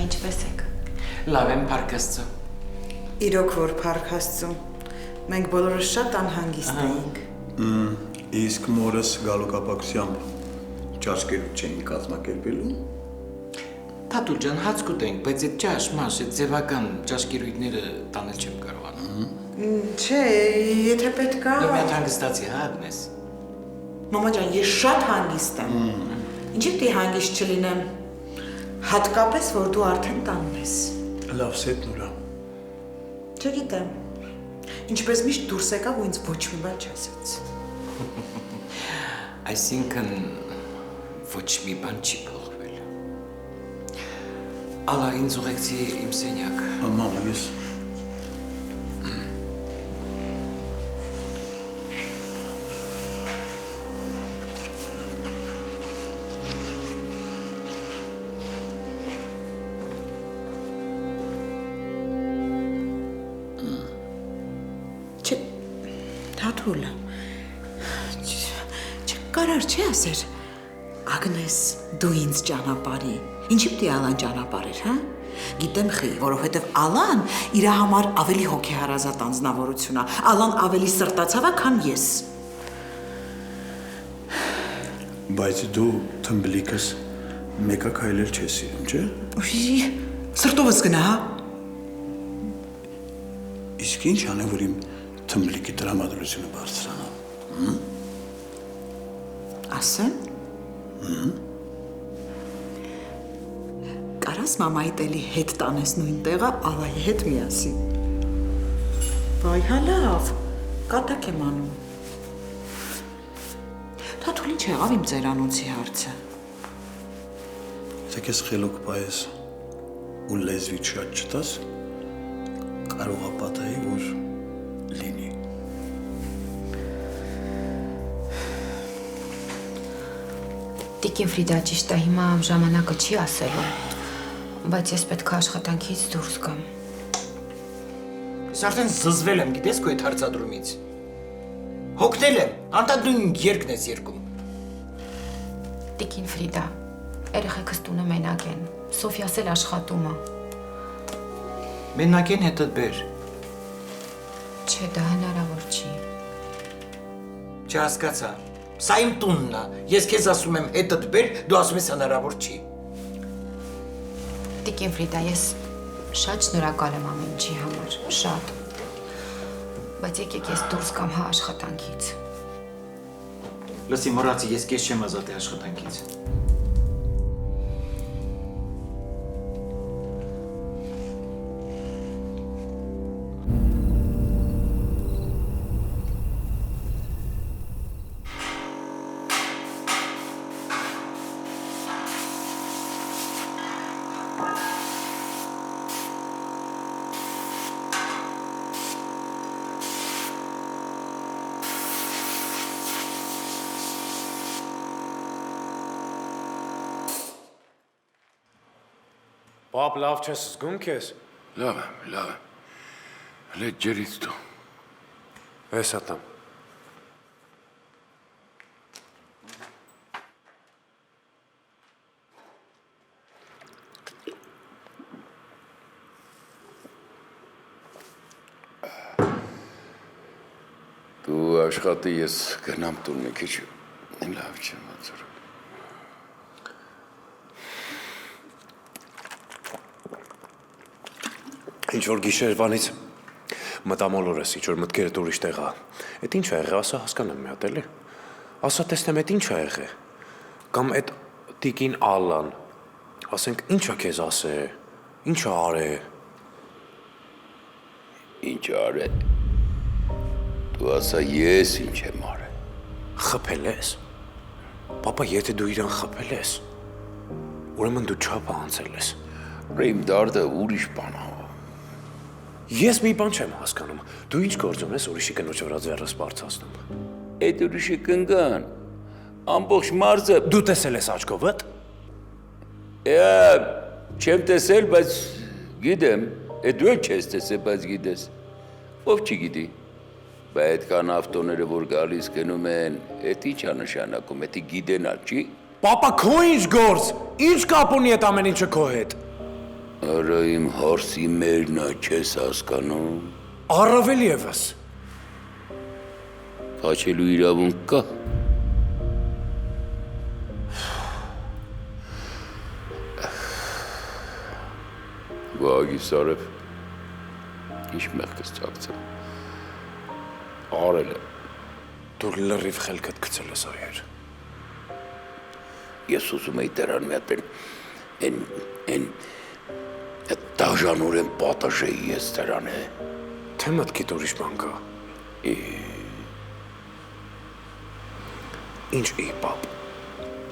Հիմա ինչպես եք։ Լավ եմ, փառք Աստծո։ Իրոք որ փառք Աստծո։ Մենք բոլորս շատ անհանգիստ էինք։ Իսկ մորս գալու կապակցությամբ ճաշկերուտ չէին կազմակերպելու։ Թաթու ջան, հաց կուտենք, բայց այդ ճաշ, մաշ, այդ ձևական ճաշկերույթները տանել չեմ կարողանում։ Չէ, եթե պետք է։ Դու մի հատ հանգստացի, հա, Ագնես։ Մամա ջան, ես շատ հանգիստ եմ։ Ինչի՞ պիտի հանգիստ չլինեմ։ Հատկապես որ դու արդեն տանում ես։ Լավ սետ նուրա։ Չգիտեմ։ Ինչպես միշտ դուրս եկավ ու ինձ ոչ մի բան չասաց։ Այսինքն ոչ մի բան չի փոխվել։ Ալա ինձ ուղեկցի իմ սենյակ։ Մամա, ես Թաթուլ, չկարար չի ասեր, Ագնես, դու ինձ ճանապարհի, ինչի՞ պիտի Ալան ճանապարհեր, հա? Գիտեմ խի, որովհետև Ալան իր համար ավելի հոգեհարազատ անձնավորություն է, Ալան ավելի սրտացավ է, քան ես։ բայց դու թմբլիկս մեկը քայլել չես սիրում, չէ՞։ Ուй, սրտովս գնա, հա։ Իսկ ինչ անեմ, որ իմ թմբլիկի տրամադրությունը բարձրանա։ Ասեմ։ Կարաս մամայիդ էլի հետ տանես նույն տեղը Ալայի հետ միասին։ Բայ հա լավ, կատակ եմ անում։ Թաթուլ ինչ եղավ իմ ծերանոցի հարցը։ Եթե քեզ խելոք պայես ու լեզվիդ շատ չտաս, կարող է պատահի, որ լինի։ Տիկին Ֆրիդա ճիշտ է, հիմա ժամանակը չի ասելու, բայց ես պետք է աշխատանքից դուրս գամ։ Ես արդեն զզվել եմ, գիտես քո այդ հարցադրումից։ Հոգնել եմ, անդադուն երկն ես երկում։ Տիկին Ֆրիդա, երեխեքս տունը մենակ են, Սոֆիաս էլ աշխատում է։ Մենակ են հետդ բեր։ Չէ, դա հնարավոր չի։ Չհասկացա։ Սա իմ տունն է։ Ես քեզ ասում եմ հետդ բեր, դու ասում ես հնարավոր չի։ Տիկին Ֆրիդա, ես շատ շնորհակալ եմ ամեն ինչի համար, շատ։ Բայց եկեք ես դուրս կամ հա աշխատանքից։ Լսի, մոռացի, ես քեզ չեմ ազատի աշխատանքից։ Պապ, լավ չես զգում քեզ։ Լավ եմ, լավ եմ։ Հլե ջերից դու։ Ես ատամ։ Դու աշխատի, ես գնամ տուն մի քիչ։ Լավ չեմ ացորում։ Ինչ-որ գիշերվանից մտամոլորես, ինչ-որ մտքերդ ուրիշ տեղ է։ Էդ ինչ ա եղել, ասա հասկանեմ մի հատ էլի։ Ասա տեսնեմ էդ ինչ ա եղել։ Կամ էդ տիկին Ալլան, ասենք ինչ ա քեզ ասել, ինչ ա արել։ Ինչ արել։ Դու ասա ես ինչ եմ արել։ Խփել ես։ Պապա, եթե դու իրան խփել ես, ուրեմն դու չափ անցել ես։ Իմ դարդը ուրիշ բան է։ Ես մի բան չեմ հասկանում։ Դու ինչ գործ ունես ուրիշի կնոջ վրա ձեռս բարձրացնում։ Այդ ուրիշի կնգան։ Ամբողջ մարզը Դու տեսել ես աչքովդ։ Չեմ տեսել, բայց գիտեմ, դու էլ չես տեսել, բայց գիտես։ Ով չգիտի։ Բայց այդքան ավտոները, որ գալիս գնում են, այդ ի՞նչ է նշանակում, դա գիտենալ չի։ Պապա, քո ինչ գործ։ Ինչ կապ ունի այդ ամեն ինչը քո հետ։ Այդ ուրիշի կնգան։ Ամբողջ մարզը։ Դու տեսել ես աչքովդ։ Ես մի բան չեմ հասկանում։ Դու ինչ գործ ունես ուրիշի կնոջ վրա ձեռս բարձրացնում։ Ես տեսել, բայց գիտեմ, դու էլ չես տեսել, բայց գիտես։ Ով չգիտի։ Բայց այդքան ավտոները, որ գալիս գնում են, դա ի՞նչ է նշանակում, դա գիտենալ չի։ Պապա, քո ինչ գործ։ Ինչ կապ ունի այդ ամեն ինչը քո հետ։ Արա իմ հարսի մերնա չես հասկանում։ Առավել եւս։ Փաչելու իրավունք կա։ Վագի Սարև, ինչ մեղքս ծաղցել։ Արել է։ Դու լրիվ խելքդ գցել ես այեր։ Ես ուզում էի դրան մի հատ են դաժանորեն պատժեի ես դրան է։ Թե մտքիդ ուրիշ բան կա։ Ինչ ի պապ։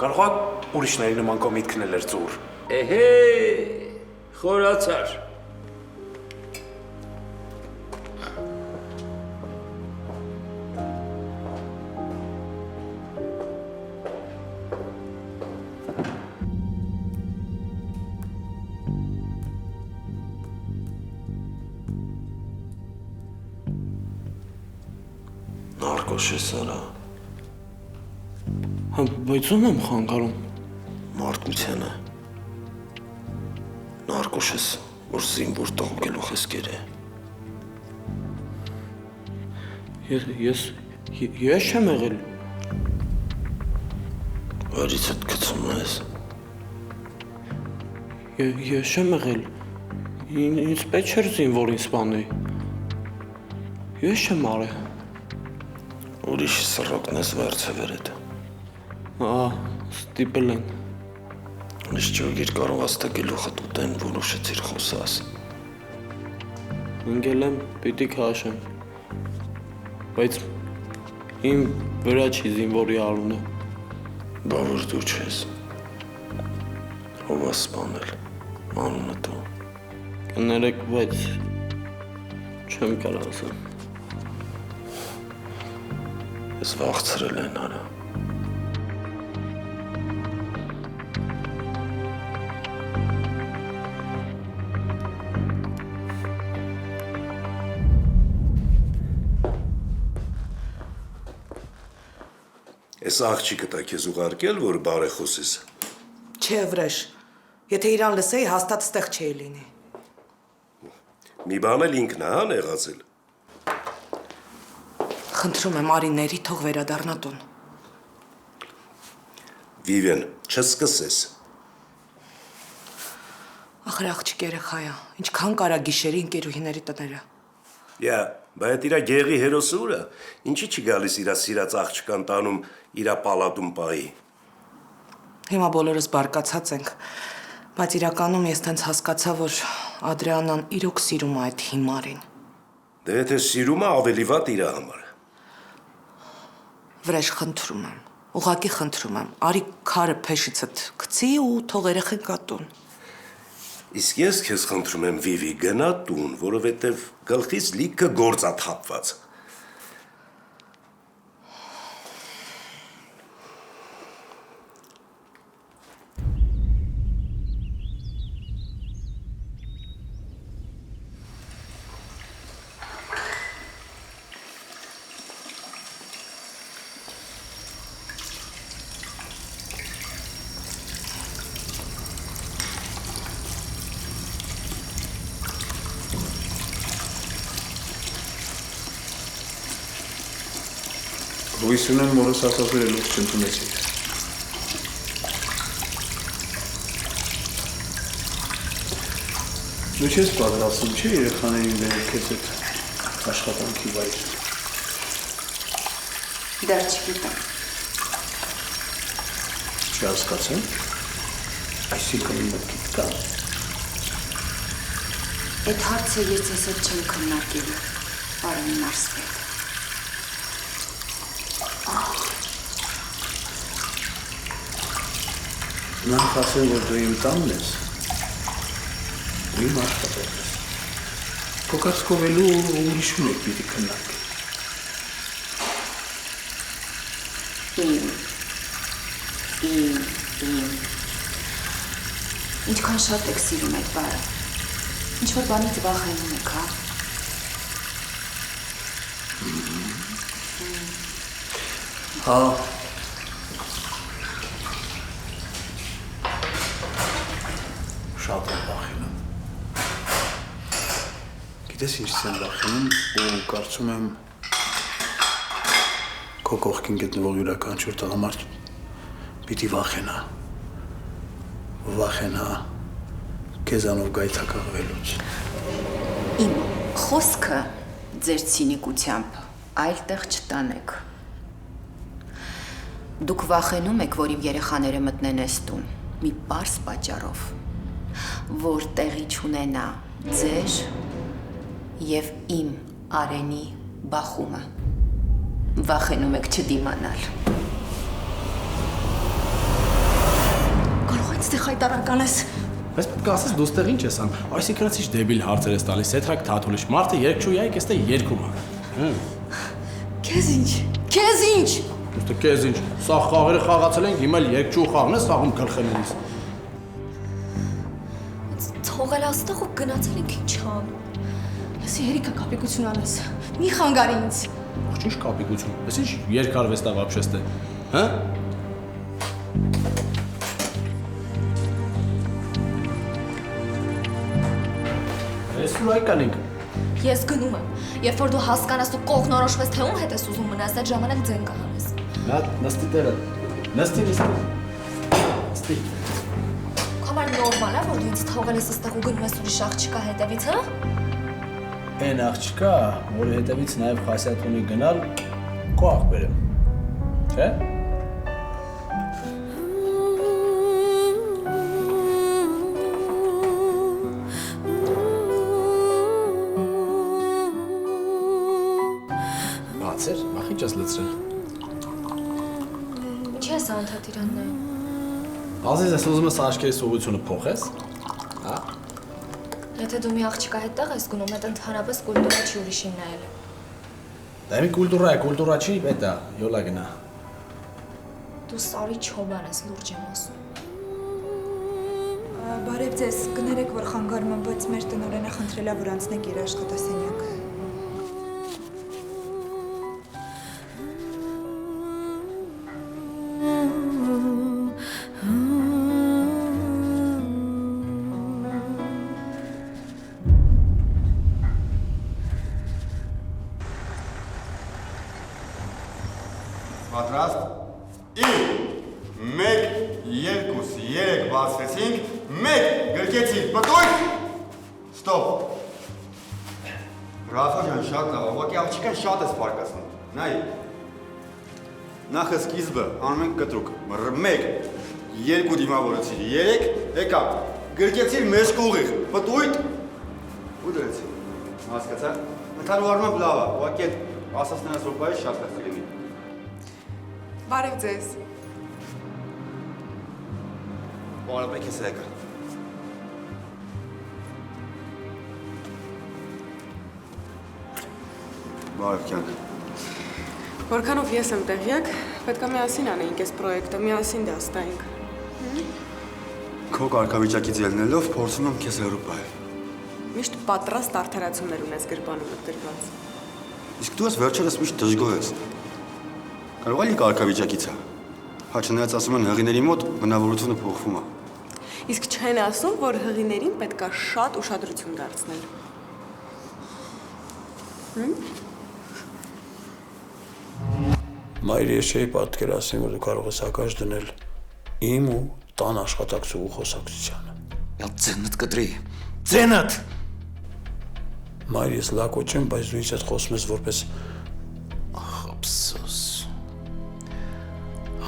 Կարող է ուրիշների նման կո միտքնել էր ծուր։ Էհե, խորացար։ Նարկոշ ես արա, Հա, բայց ում եմ խանգարում։ մարդկությանը։ Նարկոշ ես, որ զինվոր տոհմ գլուխ ես գերը։ Ես չեմ եղել։ Վարիցդ գցում ես։ Ես չեմ եղել։ Ինձ պետք չէր զինվորին սպանել։ Ես չեմ արել։ Ուրիշի սռոկն ես վարձևերդ։ Ստիպել են։ Ինչ ճոգիր կարող աստա գլուխը տուտեն, որոշեցիր խոսաս։ Ընկել եմ, պիտի քաշեմ։ Բայց իմ վրա չի զինվորի արունը։ Բա որ դու չես։ Ով ես սպանել, անունը դու։ Կներեք, բայց չեմ կարող ասեմ։ Ես վաղցրել են արա։ Ես աղջիկը տա քեզ ուղարկել, որ բարեխոսես։ Չէ, վրեժ, եթե իրան լսեի, հաստատ ստեղ չէի լինի։ Մի բան էլ ինքն է, հա, նեղացել։ Խնդրում եմ արիների թող վերադառնա տուն։ Վիվեն, չսկսես։ Ախր աղջիկ երեխա է, ինչքան կարա գիշերի ընկերուհիների տները։ Յա, բայց իրա գեղի հերոսը ուրա, ինչի չի գալիս իրա սիրած աղջկան տանում իրա պալատում պայի։ Հիմա բոլորս բարկացած ենք, բայց իրականում ես տենց հասկացա, որ Ադրեանան իրոք սիրում է այդ հիմարին։ Դե եթե սիրում է, ավելի վատ իրա համար։ Վրեժ, խնդրում եմ, ուղղակի խնդրում եմ, արի քարը փեշիցդ գցի ու թող երեխեն գա տուն։ Իսկ ես քեզ խնդրում եմ, Վիվի, գնա տուն, որովհետև գլխից լիքը գործ ա թափված։ Հույս ունեմ մորս ասացրելով չընդունեցիք։ Դու չես պատրաստում, չէ՞ երեխաներին վերել քեզ այդ աշխատանքի վայր։ Դեռ չգիտեմ։ Չհասկացեմ։ Այսինքն իմ մտքիդ կա։ Այդ հարցը ես ես հետ չեմ քննարկելու, պարոն Մարսպետ։ Նախ ասեմ, որ դու իմ տանն ես, ու իմ աշխատողն ես։ Քո կասկովելու ուրիշում եք պիտի քննարկել։ Ինչքան շատ եք սիրում այդ բառը։ Ինչ-որ բանից վախենում եք, հա։ Հա։ Շատ եմ վախենում։ Գիտես ինչ եմ վախենում ու կարծում եմ քո կողքին գտնվող յուրաքանչյուր տղամարդ պիտի վախենա։ Վախենա քեզանով գայթակղվելուց։ Իմ խոսքը ձեր ցինիկությամբ այլտեղ չտանեք։ Դուք վախենում եք, որ իմ երեխաները մտնեն այս տուն մի պարզ պատճառով, որ տեղի չունենա ձեր եւ իմ Արենի բախումը։ Վախենում եք չդիմանալ։ Կարող ես խայտարական ես։ Բայց պետք է ասես դու ստեղ ինչ ես անում։ Այսինքն ինչ դեբիլ հարցեր ես տալիս, եթրակ թաթուլիշ մարդը երկչույա է, այստեղ երկում է։ Քեզ ինչ։ Քեզ ինչ։ Ուստի քեզ ինչ։ Սա խաղերը խաղացել ենք, հիմա էլ երկչու խաղն ես խաղում գլխելիս։ Թողել աստեղ ու գնացել ենք ինչ ան։ Ասի հերիքա կապիկություն անես։ Մի խանգարի ինձ։ Ախ ինչ կապիկություն։ Ես ինչ երկարվեստա вообще ստե։ Հա? Ես ուրայքան ենք։ Ես գնում եմ։ Երբ որ դու հասկանաս ու կողնորոշվես թե ում հետ ես ուզում մնաս, այդ ժամանակ ձեն կհանես։ Նա նստի տերը։ Նստի։ Կամար նորմալ է, որ դու ինձ թողել ես այստեղ ու գնում ես ուրիշ աղջկա հետևից, հա? Այն աղջկա, որի հետևից նաև խասյատ ունի գնալ, քո աղբեր եմ։ Չէ՞։ Բացեր, մախիճ ես լցրել։ Ինչի ես անդադ իրան նայում։ Ազիզ, ես ուզում ես աչքերիս ուղղությունը փոխես։ Հա։ Եթե դու մի աղջկա հետ տեղ ես գնում, այդ ընդհանրապես կուլտուրա չի ուրիշին նայել։ Դա մի կուլտուրա է, կուլտուրա չի, պետա, յոլա գնա։ Դու սարի չոբան ես, լուրջ եմ ասում։ Բարև ձեզ, կներեք, որ խանգարում եմ, բայց մեր տնօրենը խնդրել է, որ անցնեք իր աշխատասենյակ։ Պատրաստ։ 1, 2, 3 բացվեցինք, 1 գրկեցինք, պտույտ։ Ստոպ։ Ռաֆա ջան, շատ լավ, ուղղակի աղջիկան շատ ես բարկացնում։ Նայ։ Նախ սկիզբը անում ենք կտրուկ։ 1, 2 դիմավորեցիր, 3, եկա։ Գրկեցիր մեջք ուղիղ, պտույտ։ Ու դրեցի։ Հասկացա։ Ընդհանուր առմամբ լավ է, ուղղակի այդ ասածներս որ բայ շատ լավ լինի։ Բարև ձեզ։ Բարև ես եկա։ Բարև կյանք։ Որքանով ես եմ տեղյակ, պետք է միասին անեինք այս պրոյեկտը, միասին դաստայինք։ Քո կարգավիճակից ելնելով փորձում եմ քեզ հեռու պահել։ Միշտ պատրաստ արդարացումներ ունես գրպանումդ դրված։ Իսկ դու ես վերջերս միշտ դժգոհ ես։ Կարող է կարգավիճակից է։ Հա չնայած ասում են հղիների մոտ բնավորությունը փոխվում է։ Իսկ չեն ասում, որ հղիներին պետք է շատ ուշադրություն դարձնել։ Մայր ես չէի պատկերացնում, որ դու կարող ես հակաշ դնել իմ ու տան աշխատակցու խոսակցությանը։ Յա ձենդ կտրի։ Ձենդ։ Մայր ես լակոչ եմ, բայց դու ինձ հետ խոսում ես որպես Ափսոս։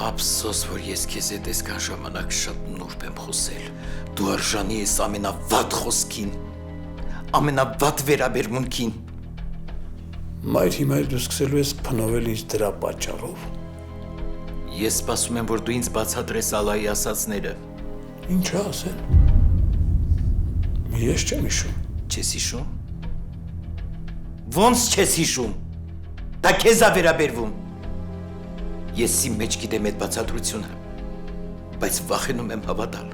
Ափսոս, որ ես քեզ հետ այսքան ժամանակ շատ նուրբ եմ խոսել։ Դու արժանի ես ամենավատ խոսքին, ամենավատ վերաբերմունքին։ Մայր հիմա դու սկսելու ես փնովել ինձ դրա պատճառով։ Ես սպասում եմ, որ դու ինձ բացատրես Ալայի ասածները։ Ինչ ասել։ Ես չեմ հիշում։ Չես հիշում։ Ոնց չես հիշում։ Դա քեզ է վերաբերվում։ Ես իմ մեջ գիտեմ այդ բացատրությունը, բայց վախենում եմ հավատալ։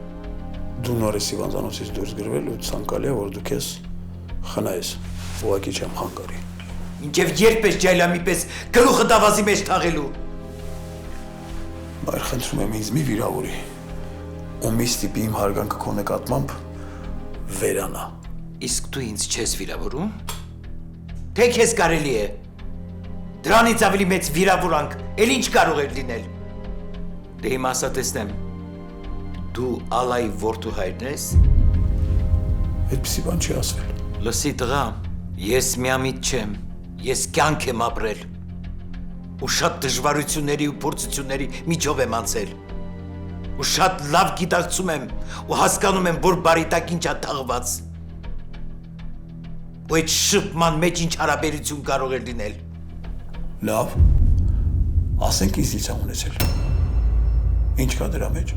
Դու նորից հիվանդանոցից դուրս գրվել ու ցանկալի է, որ դու քեզ խնայես, ուղղակի չեմ խանգարի։ Մինչև երբ ես ջայլամի պես գլուխը դավազի մեջ թաղելու։ Բայց խնդրում եմ ինձ մի վիրավորի։ Ու մի ստիպի իմ հարգանքը քո նկատմամբ վերանա։ Իսկ դու ինձ չես վիրավորում։ թե քեզ կարելի է։ Դրանից ավելի մեծ վիրավորանք, էլ ինչ կարող էր լինել։ Դե հիմա ասա տեսնեմ, դու Ալայի որդու հայրն ես։ Այդպիսի բան չի ասվել։ Լսի տղա, ես միամիտ չեմ, ես կյանք եմ ապրել։ Ու շատ դժվարությունների ու փորձությունների միջով եմ անցել։ Ու շատ լավ գիտակցում եմ ու հասկանում եմ, որ բարի տակ ինչ է թաղված։ Ու այդ շփման մեջ ինչ հարաբերություն կարող է լինել։ Լավ, ասենք ինձ է ունեցել։ Ինչ կա դրա մեջ։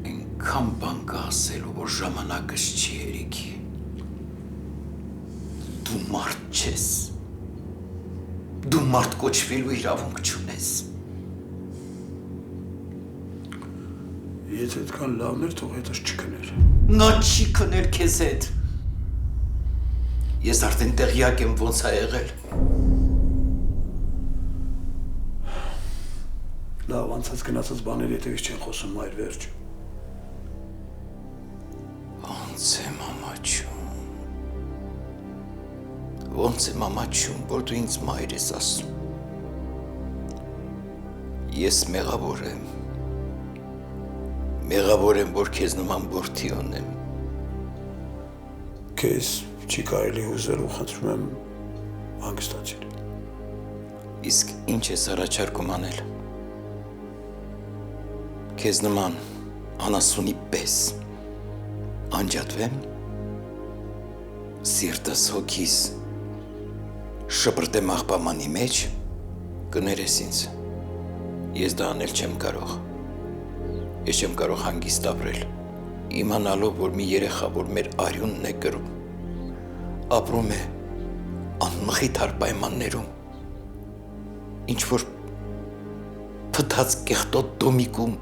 Այնքան բան կա ասելու, որ ժամանակս չի երիքի։ Դու մարդ չես։ Դու մարդ կոչվելու իրավունք չունես։ Եթե այդքան լավն էր, թող հետս չքներ։ Նա չի քնել քեզ հետ։ Ես արդեն տեղյակ եմ ոնց է եղել։ Լավ, անցած գնացած բաների հետևից չեն խոսում, մայր վերջ։ Ոնց եմ ամաչում։ Ոնց եմ ամաչում, որ դու ինձ մայր ես ասում։ Ես մեղավոր եմ։ Մեղավոր եմ, որ քեզ նման որդի ունեմ։ Քեզ չի կարելի հուզել ու խնդրում եմ հանգստացիր։ Իսկ ինչ ես առաջարկում անել։ Քեզ նման անասունի պես անջատվեմ, սիրտս հոգիս շպրտեմ աղբամանի մեջ, կներես ինձ։ Ես դա անել չեմ կարող։ Ես չեմ կարող հանգիստ ապրել, իմանալով, որ մի երեխա, որ մեր արյունն է կրում, ապրում է անմխիթար պայմաններում, ինչ-որ փտած կեղտոտ դոմիկում,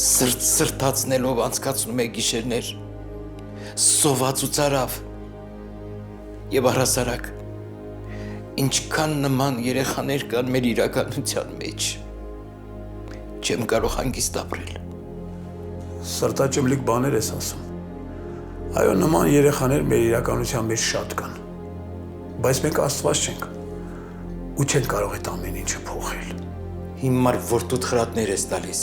սրտացնելով անցկացնում է գիշերներ, սոված ու ծարավ, և առհասարակ, ինչքան նման երեխաներ կան մեր իրականության մեջ, չեմ կարող հանգիստ ապրել։ Սրտաճմլիկ բաներ ես ասում։ Այո, նման երեխաներ մեր իրականության մեջ շատ կան։ Բայց մենք Աստված չենք ու չենք կարող այդ ամեն ինչը փոխել։ Հիմար որդուդ խրատներ ես տալիս,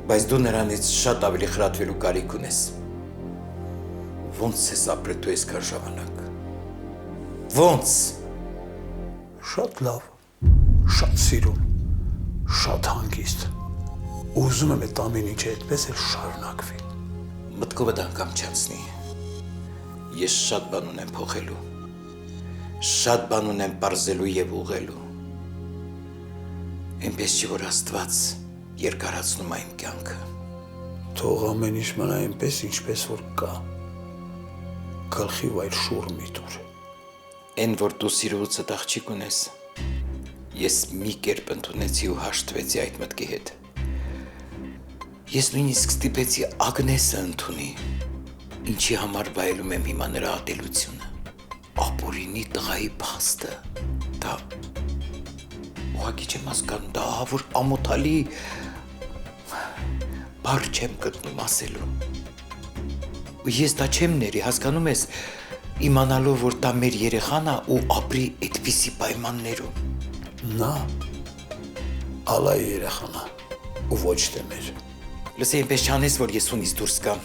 բայց դու նրանից շատ ավելի խրատվելու կարիք ունես։ Ոնց ես ապրել դու այսքան ժամանակ։ Ոնց։ Շատ լավ, շատ սիրում, շատ հանգիստ։ Ուզում եմ այդ ամեն ինչը այդպես էլ շարունակվի։ Մտքովդ անգամ չանցնի։ Ես շատ բան ունեմ փոխելու։ Շատ բան ունեմ պարզելու և ուղղելու։ Այնպես չի, որ Աստված երկարացնում այն կյանքը։ Թող ամեն ինչ մնա այնպես, ինչպես որ կա։ Գլխի վայր շուռ մի տուր։ Այն, որ դու սիրողուցդ աղջիկ ունես, ես մի կերպ ընդունեցի ու հաշտվեցի այդ մտքի հետ։ Ես նույնիսկ ստիպեցի Ագնեսը ընդունի, ինչի համար վայելում եմ հիմա նրա ատելությունը։ Ապորինի տղայի փաստը, դա ուղղակի չեմ հասկանում, դա որ ամոթալի բառ չեմ գտնում ասելու։ Ու ես դա չեմ ների, հասկանում ես, իմանալով, որ դա մեր երեխան է ու ապրի այդպիսի պայմաններում։ Նա Ալայի երեխան է ու ոչ թե մեր։ Լսի, այնպես չանես, որ ես ունից դուրս կամ։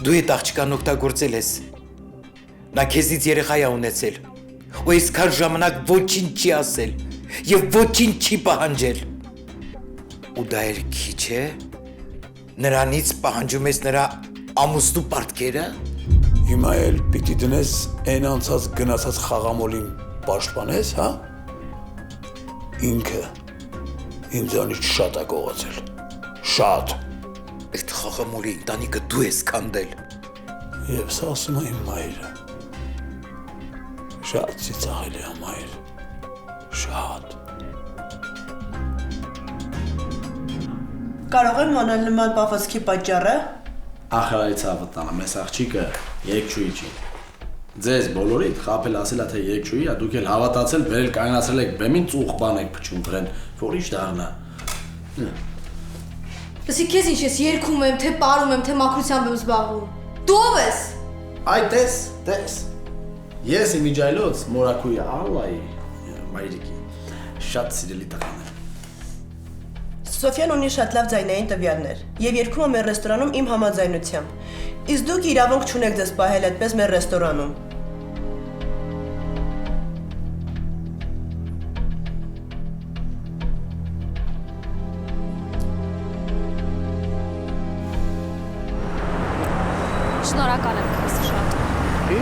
Դու այդ աղջկան օգտագործել ես։ Նա քեզից երեխա է ունեցել։ Ու այսքան ժամանակ ոչինչ չի ասել և ոչինչ չի պահանջել։ Ու դա էր քիչ է։ Նրանից պահանջում ես նրա ամուսնու պարտքերը։ Հիմա էլ պիտի դնես այն անցած գնացած խաղամոլին պաշտպանես, հա։ Ինքը ինձանից շատ է գողացել։ Շատ։ Այդ խաղամոլի ընտանիքը դու ես քանդել։ Եվ սա ասում է իմ մայրը։ Շատ ծիծաղելի է մայր։ Շատ։ Կարող եմ անել նման պահվածքի պատճառը։ Ախր այդ ցավը տանը, մեզ աղջիկը երեք չուի չի։ Ձեզ բոլորիդ խապել ասելա թե երկչույի, դուք էլ հավատացել, բերել կայնացրել եք բեմին ծուխ բան եք փչում վրեն, որ ինչ դառնա։ Լսի, քեզ ինչ ես երգում եմ, թե պարում եմ, թե մաքրությամբ եմ զբաղվում։ Դու ով ես։ Այ տես։ Ես իմիջայլոց մորակույի Ալլայի մայրիկի շատ սիրելի տղան եմ։ Սոֆյան ունի շատ լավ ձայնային տվյալներ եւ երգում է մեր ռեստորանում իմ համաձայնությամբ։ Իսկ դուք իրավունք չունեք ձեզ պահել այդպես մեր ռեստորանում։ Շնորհակալ եմ քեզ շատ։ Ի՞։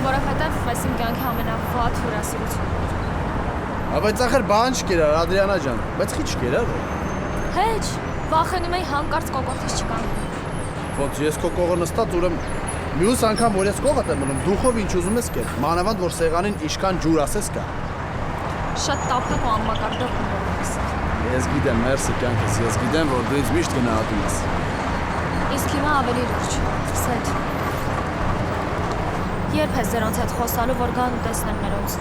Որովհետև այս իմ կյանքի ամենավատ հյուրասիրությունն էր։ Բայց ախր բան չկերար Ադրիանա ջան, բայց քիչ կերար։ Հեչ, վախենում էի հանկարծ կոկորդից չկանգնեմ։ Ոնց ես քո կողը նստած ուրեմն մյուս անգամ որ ես կողդ եմ մնում, դուխով ինչ ուզում ես կեր։ Մանավանդ որ սեղանին ինչքան ջուր ասես կա։ Շատ տափակ ու անմակարդակ ուներ ես։ Ես գիտեմ, մերսի կյանքս, ես գիտեմ, որ դու ինձ միշտ գնահատում ես։ Իսկ հիմա ավելի լուրջ, Սեթ։ Երբ ես ձերանց հետ խոսալու, որ գան ու տեսնեմ նրանց,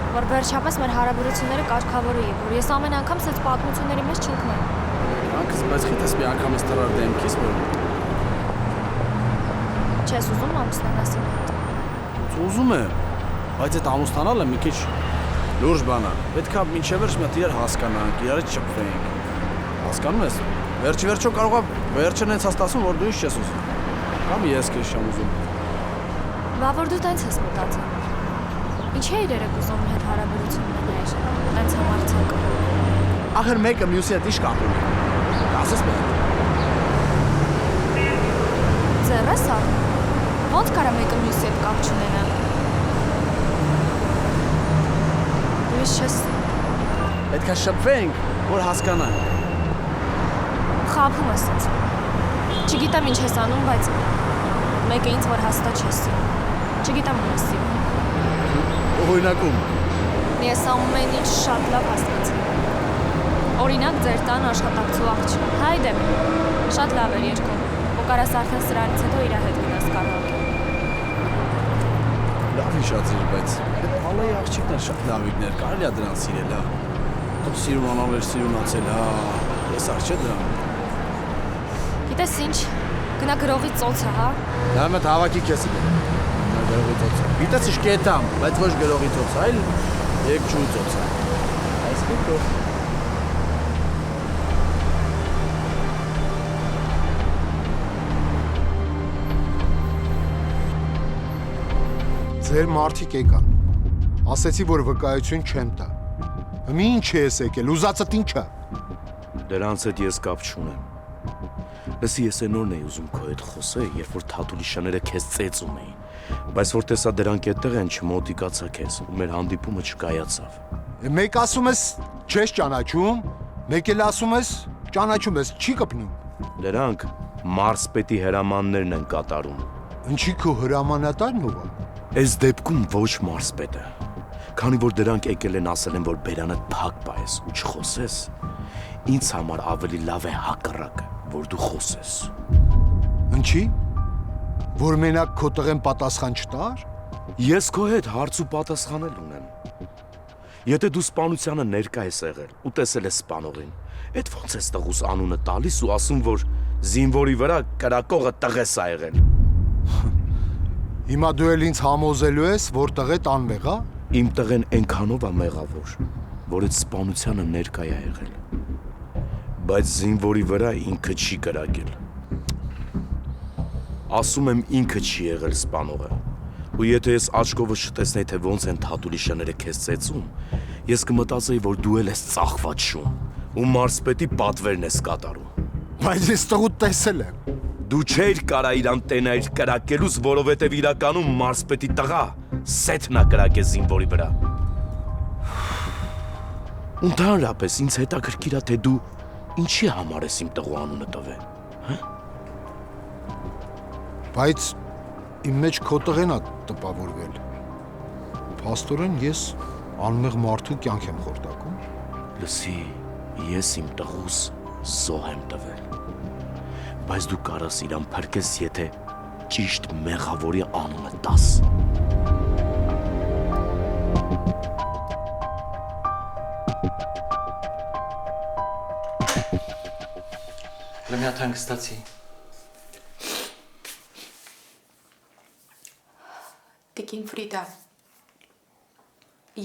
որ վերջապես մեր հարաբերությունները կարգավորեի, որ ես ամեն անգամ սենց պատմությունների մեջ չընկնեմ։ Անկս, բայց խիտ ես մի անգամ ես տրար դեմքիս, որ… Չես ուզում ամուսնանաս իմ հետ։ Ուզում եմ, բայց այդ ամուսնանալը մի քիչ լուրջ բան է։ Պետք է մինչև վերջ մի հատ իրար հասկանանք, իրարից շփվենք։ Հասկանում ես։ Վերջի-վերջո կարող է վերջը նենց հաստատում, որ դու ինչ չես ուզում։ Կամ ես քեզ չեմ ուզում։ Բա որ դու տենց ես մտածում։ Ինչի՞ է իրերեք ուզում հետ հարաբերություններ, տենց համարցակ։ Ախր մեկը մյուսի հետ ինչ կապ ունի։ Ասես մե։ Ձեռես առնում։ Ոնց կարա մեկը մյուսի հետ կապ չունենա։ Դու ես պետք է շփվենք, որ հասկանանք։ Խաբում ես ինձ։ Չգիտեմ ինչ ես անում, բայց մեկը ինձ որ հաստատ չես սիրում։ Չգիտեմ ում ես սիրում։ Օրինակում։ Ես ամեն ինչ շատ լավ հասկացա։ Օրինակ ձեր տան աշխատակցու աղջիկ։ Հայդե։ Շատ լավ էր երգում։ Ու կարաս արդեն սրանից հետո իր հետ գնաս կարաոկե։ Լավ իշացիր, բայց այդ Ալայի աղջիկն է շատ լավիկներ, կարելի է դրան սիրել, հա։ Դու սիրունանալ էր սիրունացել, հա։ Ես արժե դրան։ Գիտես ինչ, գնա գրողի ծոցը, հա։ Դա մետ հավաքի քեզ գնա գրողի ծոցը։ Գիտես ինչ կետամ, բայց ոչ գրողի ծոցը, այլ երկչույի ծոցը։ Այս կետով։ Ձեր մարդիկ եկան։ Ասեցի, որ վկայություն չեմ տա։ Մի ինչ ես եկել, ուզածդ ինչ է։ Դրանց հետ ես կապ չունեմ։ Լսի, ես նորն էի ուզում քո հետ խոսել, երբ որ թաթուլի շները քեզ ծեծում էին, բայց որ տեսա դրանք այդտեղ են, չմոտիկացա քեզ, ու մեր հանդիպումը չկայացավ։ Մեկ ասում ես չես ճանաչում, մեկ էլ ասում ես ճանաչում ես, չի կպնում։ Դրանք մարսպետի հրամաններն են կատարում։ Ինչի քո հրամանատարն ով է։ Այս դեպքում ոչ մարսպետը, քանի որ դրանք եկել են ասել են, որ բերանդ փակ պայես ու չխոսես, ինձ համար ավելի լավ է հակառակը, որ դու խոսես։ Ինչի։ Որ մենակ քո տղեն պատասխան չտար։ Ես քո հետ հարց ու պատասխանել ունեմ։ Եթե դու սպանությանը ներկա ես եղել ու տեսել ես սպանողին, այդ ո՞նց ես տղուս անունը տալիս ու ասում, որ զինվորի վրա կրակողը տղես ա եղել։ Հիմա դու էլ ինձ համոզելու ես, որ տղետ անմեղ է։ Իմ տղեն այնքանով է մեղավոր, որ այդ սպանությանը ներկա է եղել։ Բայց զինվորի վրա ինքը չի կրակել։ Ասում եմ ինքը չի եղել սպանողը։ Ու եթե ես աչքովս չտեսնեի, թե ոնց են թաթուլի շները քեզ ծեծում, ես կմտածեի, որ դու էլ ես ծախված շուն ու մարսպետի պատվերն ես կատարում։ Բայց ես տղուտ տեսել եմ։ Դու չէիր կարա իրան տենայր կրակելուս, որովհետև իրականում մարսպետի տղա Սեթն ա կրակել զինվորի վրա։ Ընդհանրապես ինձ հետաքրքիր է, թե դու ինչի համար ես իմ տղու անունը տվել, հա։ Բայց իմ մեջ քո տղեն է տպավորվել։ Փաստորեն ես անմեղ մարդու կյանք եմ խորտակում։ Լսի, ես իմ տղուս զոհ եմ տվել։ Բայց դու կարաս իրան փրկես, եթե ճիշտ մեղավորի անունը տաս։ Մի հատ հանգստացի։ Տիկին Ֆրիդա,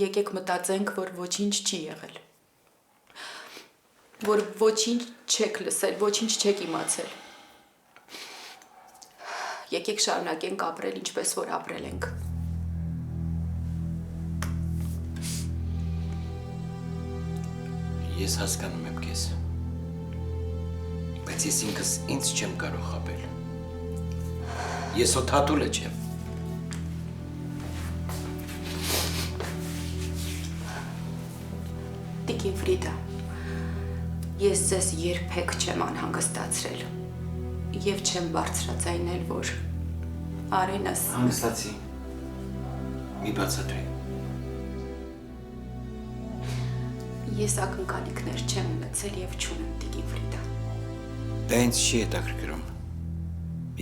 եկեք մտածենք, որ ոչինչ չի եղել։ Որ ոչինչ չեք լսել, ոչինչ չեք իմացել։ Եկեք շարունակենք ապրել, ինչպես որ ապրել ենք։ Ես հասկանում եմ քեզ։ Բայց ես ինքս ինձ չեմ կարող խաբել։ Ես օթատուլը չեմ։ Տիկին Ֆրիդա, ես ձեզ երբեք չեմ անհանգստացրել և չեմ բարձրաձայնել, որ Արենս… Հանգստացի։ Մի բացատրի։ Ես ակնկալիքներ չեմ ունեցել և չունեմ, տիկին Ֆրիդա։ Դա ինձ չի հետաքրքրում։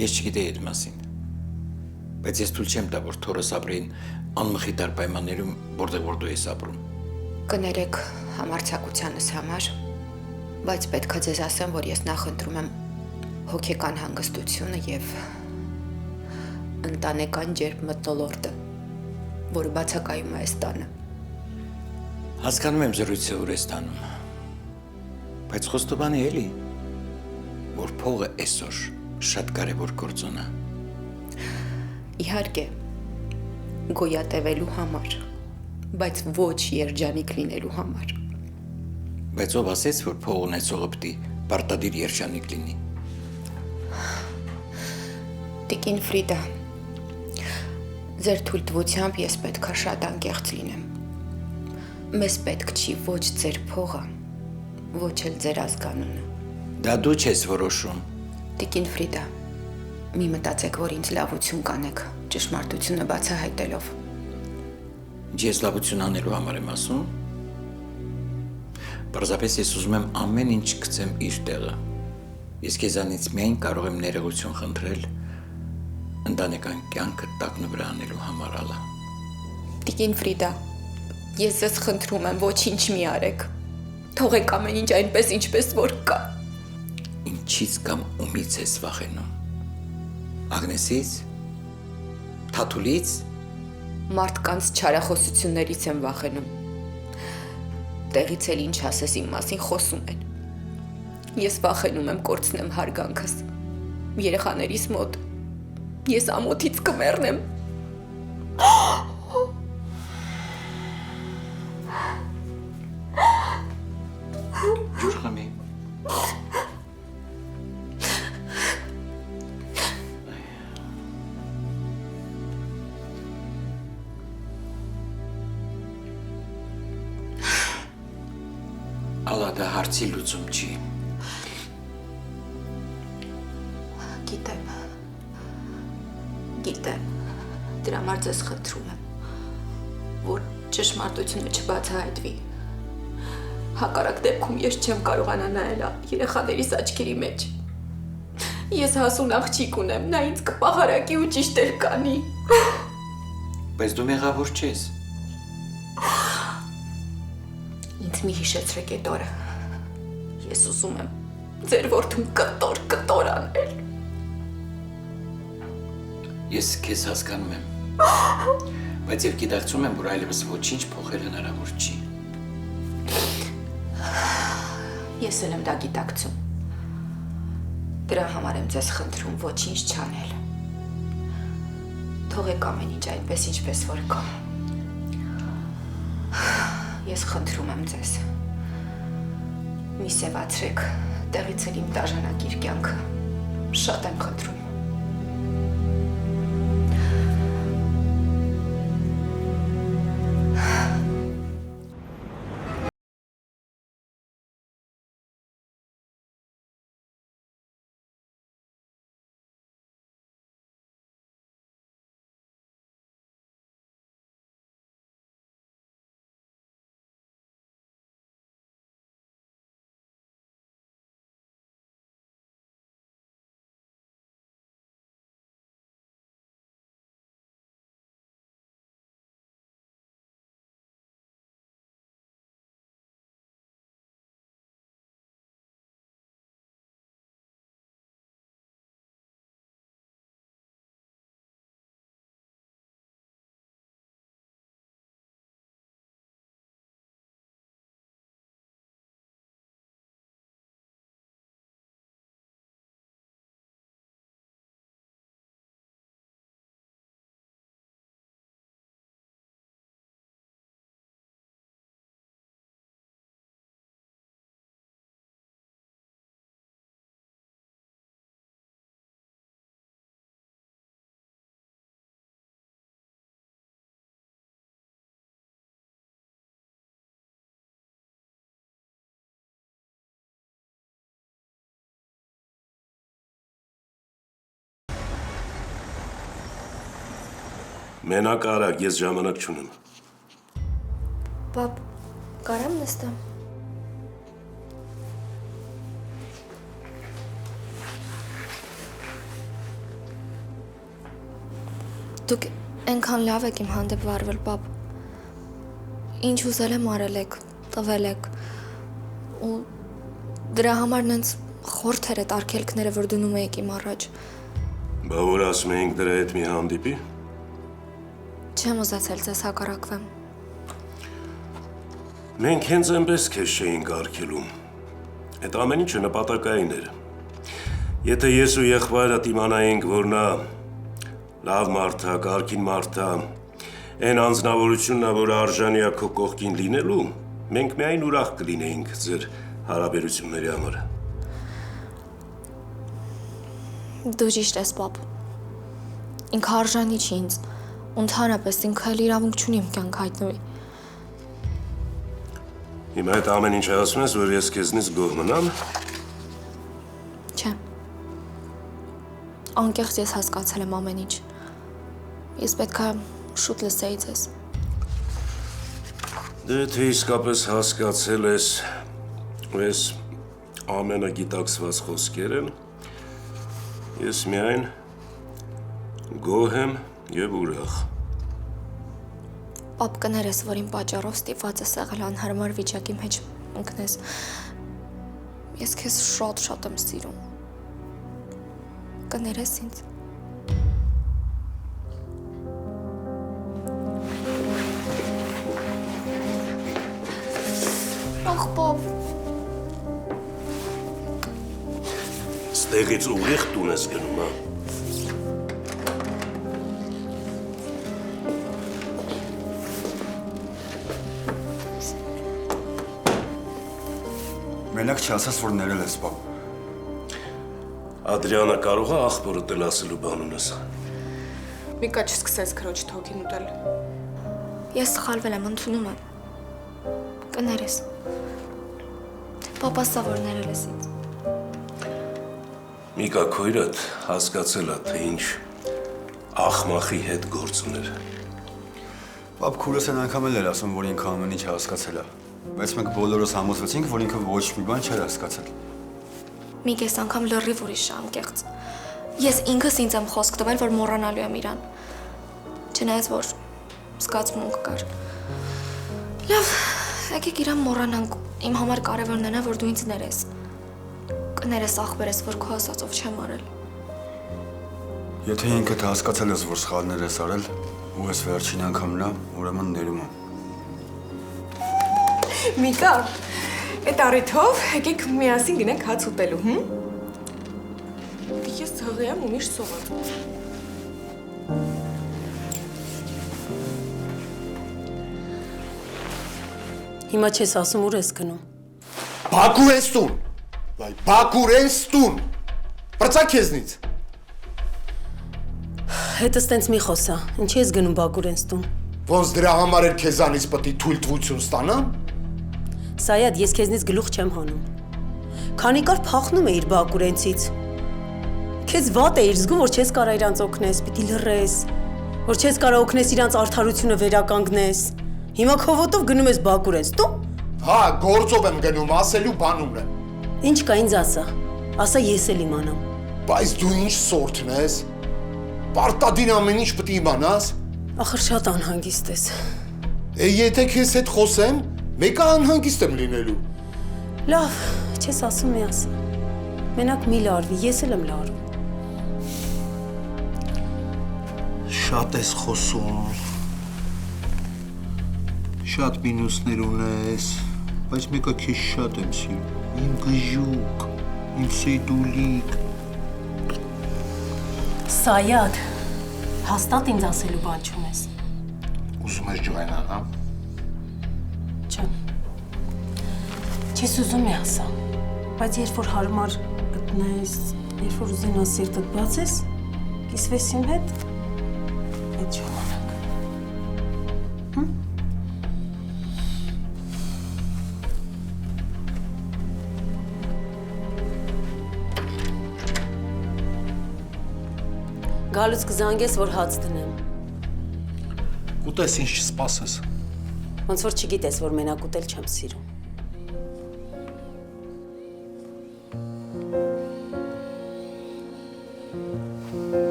Ես չգիտեի այդ մասին։ Բայց ես թույլ չեմ տա, որ թորս ապրեին անմխիթար պայմաններում, որտեղ որ դու ես ապրում։ Կներեք համարձակությանս համար, բայց պետք է ձեզ ասեմ, որ ես նախընտրում եմ հոգեկան հանգստությունը և ընտանեկան ջերմ մթնոլորտը, որը բացակայում է այս տանը։ Հասկանում եմ զրույցը ուր ես տանում։ Բայց խոստովանի էլի, որ փողը այսօր շատ կարևոր գործոն է։ Իհարկե, գոյատևելու համար, բայց ոչ երջանիկ լինելու համար։ Բայց ով ասեց, որ փող ունեցողը պիտի պարտադիր երջանիկ լինի։ Տիկին Ֆրիդա, ձեր թույլտվությամբ ես պետք է շատ անկեղծ լինեմ։ Մեզ պետք չի ոչ ձեր փողը, ոչ էլ ձեր ազգանունը։ Դա դու չես որոշում։ Տիկին Ֆրիդա, մի մտածեք, որ ինձ լավություն կանեք, ճշմարտությունը բացահայտելով։ Ես լավություն անելու համար եմ ասում։ Պարզապես ես ուզում եմ ամեն ինչ գցեմ իր տեղը։ Ես քեզանից միայն կարող եմ ներողություն խնդրել ընտանեկան կյանքը տակնու վրա անելու համար ալա։ Տիկին Ֆրիդա, ես ձեզ խնդրում եմ, ոչինչ մի արեք։ Թողեք ամեն ինչ այնպես, ինչպես որ կա։ Ինչից կամ ումից ես վախենում։ Ագնեսից։ Թաթուլից։ Մարդկանց չարախոսություններից եմ վախենում։ Տեղից էլ ինչ ասես իմ մասին խոսում են։ Ես վախենում եմ կորցնեմ հարգանքս։ Երեխաներիս մոտ։ Ես ամոթից կմեռնեմ։ Ջուր խմի։ Ալա դա հարցի լուծում չի։ Գիտեմ, դրա համար ձեզ խնդրում եմ, որ ճշմարտությունը չբացահայտվի։ Հակառակ դեպքում ես չեմ կարողանա նայել երեխաներիս աչքերի մեջ։ Ես հասուն աղջիկ ունեմ, նա ինձ կպահարակի ու ճիշտ էլ կանի։ Բայց դու մեղավոր չես։ Ինձ մի հիշեցրեք այդ օրը։ Ես ուզում եմ ձեր որդուն կտոր անել։ Ես քեզ հասկանում եմ, բայց և գիտակցում եմ, որ այլևս ոչինչ փոխել հնարավոր չի։ Ես էլ եմ դա գիտակցում։ Դրա համար եմ ձեզ խնդրում ոչինչ չանել։ Թողեք ամեն ինչ այնպես, ինչպես որ կա։ Ես խնդրում եմ ձեզ։ Մի սևացրեք, տեղից էլ իմ դաժանակիր կյանքը։ Շատ եմ խնդրում։ Մենակ արագ, ես ժամանակ չունեմ։ Պապ, կարամ նստեմ։ Դուք այնքան լավ եք իմ հանդեպ վարվել, պապ։ Ինչ ուզել եմ արել եք, տվել եք։ Ու դրա համար նենց խորթեր էտ արգելքները, որ դնում էիք իմ առաջ։ Բա որ ասում էինք դրա հետ մի հանդիպի։ Չեմ ուզացել ձեզ հակառակվեմ։ Մենք հենց այնպես քեզ չէինք արգելում։ Այդ ամեն ինչը նպատակային էր։ Եթե ես ու եղբայրդ իմանայինք, որ նա լավ մարդ է, կարգին մարդ է, այն անձնավորությունն է, որ արժանի է քո կողքին լինելու, մենք միայն ուրախ կլինեինք ձեր հարաբերությունների համար։ Դու ճիշտ ես, պապ։ Ինքը արժանի չի ինձ, ընդհանրապես ինքը էլ իրավունք չունի իմ կյանք հայտնվի։ Հիմա այդ ամեն ինչ ասում ես, որ ես քեզնից գոհ մնամ։ Չէ։ Անկեղծ ես հասկացել եմ ամեն ինչ։ Ես պետք է շուտ լսեի ձեզ։ Դե թե իսկապես հասկացել ես, ես ամենագիտակցված խոսքեր են, ես միայն գոհ եմ և ուրախ։ Պապ կներես, որ իմ պատճառով ստիպված ես եղել անհարմար վիճակի մեջ ընկնես։ Ես քեզ շատ եմ սիրում։ Կներես ինձ։ Ախ, պապ։ Ստեղից ուղիղ տուն ես գնում, հա։ Մենակ չասես, որ ներել ես, պապ։ Ադրիանը կարող է աղբորդ էլ ասելու բան ունես։ Միկա չսկսես քրոջ թոքին ուտել։ Ես սխալվել եմ, ընդունում եմ։ Կներես։ Պապ ասա, որ ներել ես ինձ։ Միկա քույրդ հասկացել է, թե ինչ աղմախի հետ գործ ուներ։ Պապ քուրս են անգամ էլ էր ասում, որ ինքը ամեն ինչ հասկացել է։ Բայց մենք բոլորս համոզվեցինք, որ ինքը ոչ մի բան չէր հասկացել։ Մի կես անգամ լրիվ ուրիշ անկեղծ։ Ես ինքս ինձ եմ խոսք տվել, որ մոռանալու եմ իրան։ Չնայած որ զգացմունք կար։ Լավ, եկեք իրան մոռանանք։ Իմ համար կարևորն է նա, որ դու ինձ ներես։ Կներես ախպերես, որ քո ասածով չեմ արել։ Եթե ինքդ հասկացել ես, որ սխալներ ես արել, ու ես վերջին անգամն է, ուրեմն ներում եմ։ Միկա, այդ առիթով եկեք միասին գնանք հաց ուտելու, հմ։ Ես հղի եմ ու միշտ սովոր։ Հիմա չես ասում, ուր ես գնում։ Բաքուր ես տուն։ Վայ, Բաքուր ես տուն։ Բրծա քեզնից։ Հետս տենց մի խոսա։ Ինչի ես գնում Բաքուր ես տուն։ Ոնց դրա համար էր քեզանից պետք է թույլտվություն ստանամ։ Սայադ, ես քեզնից գլուխ չեմ հանում։ Քանի կար փախնում է իր Բաքուրենցից։ Քեզ վատ է իր զգում, որ չես կարա իրանց օգնես, պիտի լռես, որ չես կարա օգնես իրանց արդարությունը վերականգնես։ Հիմա քո ոտով գնում ես Բաքուրենց, դու։ Հա, գործով եմ գնում, ասելու բան ունեմ։ Ինչ կա ինձ ասա։ Ասա ես էլ իմանամ։ Բայց դու ինչ սորթն ես։ Պարտադիր ամեն ինչ պետք է իմանաս։ Ախր շատ անհանգիստ ես։ Եթե քեզ հետ խոսեմ, մեկը անհանգիստ եմ լինելու։ Լավ, չես ասում մի ասա։ Մենակ մի լարվի, ես էլ եմ լարվում։ Շատ ես խոսում։ Շատ մինուսներ ունես, բայց մեկը քեզ շատ եմ սիրում։ Իմ գժուկ, իմ սեյդուլիկ։ Սայադ, հաստատ ինձ ասելու բան չունես։ Ուզում ես ջոյնալ, հա։ Չէ։ Չես ուզում է ասա, բայց երբ որ հարմար գտնես, երբ որ ուզենաս սիրտդ բացես, կիսվես իմ հետ, այդ ժամանակ։ Հմ? Գալուց կզանգես, որ հաց դնեմ։ Կուտես ինչ չսպասես։ Ոնց որ չգիտես, որ մենակ ուտել չեմ սիրում։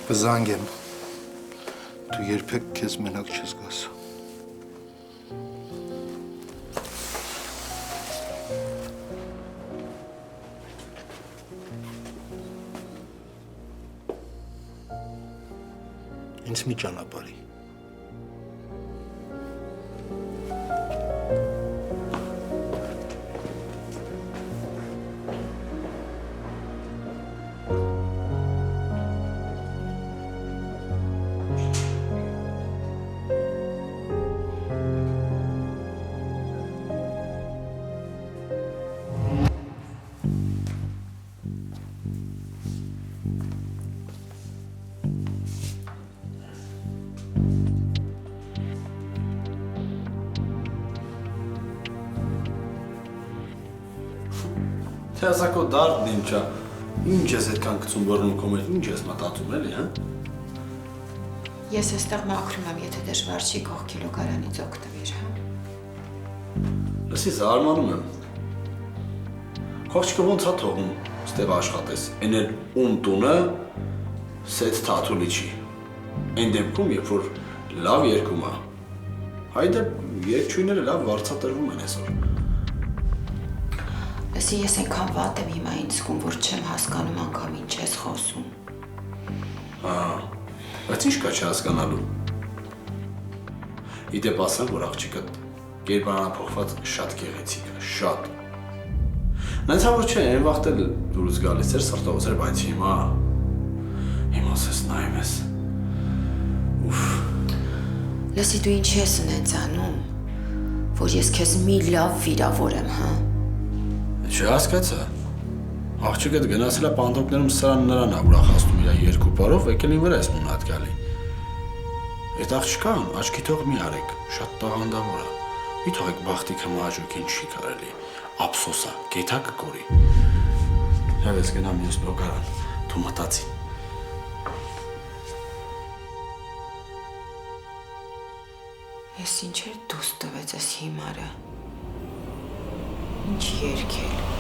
Կզանգեմ։ Դու երբեք քեզ մենակ չես գաս։ Ինձ մի ճանապարհի։ Թեզակո դարդն ինչա, ինչ ես այդքան գցում բռնունքում էր, ինչ ես մտածում էլի, հա? Ես այստեղ մաքրում եմ, եթե դժվար չի կողքելու գարանից օգտվիր, հա? Լսի, զարմանում եմ։ Խողճկը ոնց հա թողում, ստեղ աշխատես, են էլ ում տունը սետ թաթուլի չի։ Այն դեպքում, երբ որ լավ երկում է, հայդը երկչույները լավ վարձատրվում են այսօր։ Լսի, ես այնքան վատ եմ հիմա ինձ զգում, որ չեմ հասկանում անգամ ինչ ես խոսում։ Բայց ինչ կա չհասկանալու։ Իդեպ ասեմ, որ աղջիկը կերպարանափոխված շատ գեղեցիկ է, շատ։ Նայեցա որ չէ, այն վաղտ էլ դուրս գալիս էր, սրտովս էր, բայց հիմա ասես նայում ես։ Ուֆ։ Լսի, դու ինչի ես ունենց անում, որ ես քեզ մի լավ վիրավորեմ, հա? Չհասկացա։ Աղջիկդ գնացել է պանդոկներում սրան նրան է ուրախացնում իր երկու բարով, եկել ին վրա ես մունատ գալի։ Այդ աղջկան աչքի թող մի արեք, շատ տաղանդավոր է։ Մի թողեք բախտիքը մահաճուկին չի կարելի, ափսոս է, գեթա կկորի։ Լավ ես գնամ մյուս բրոկարան, դու մտածի։ Ես ինչ էր դուս տվեց ես հիմարը։ Ինչ երկել։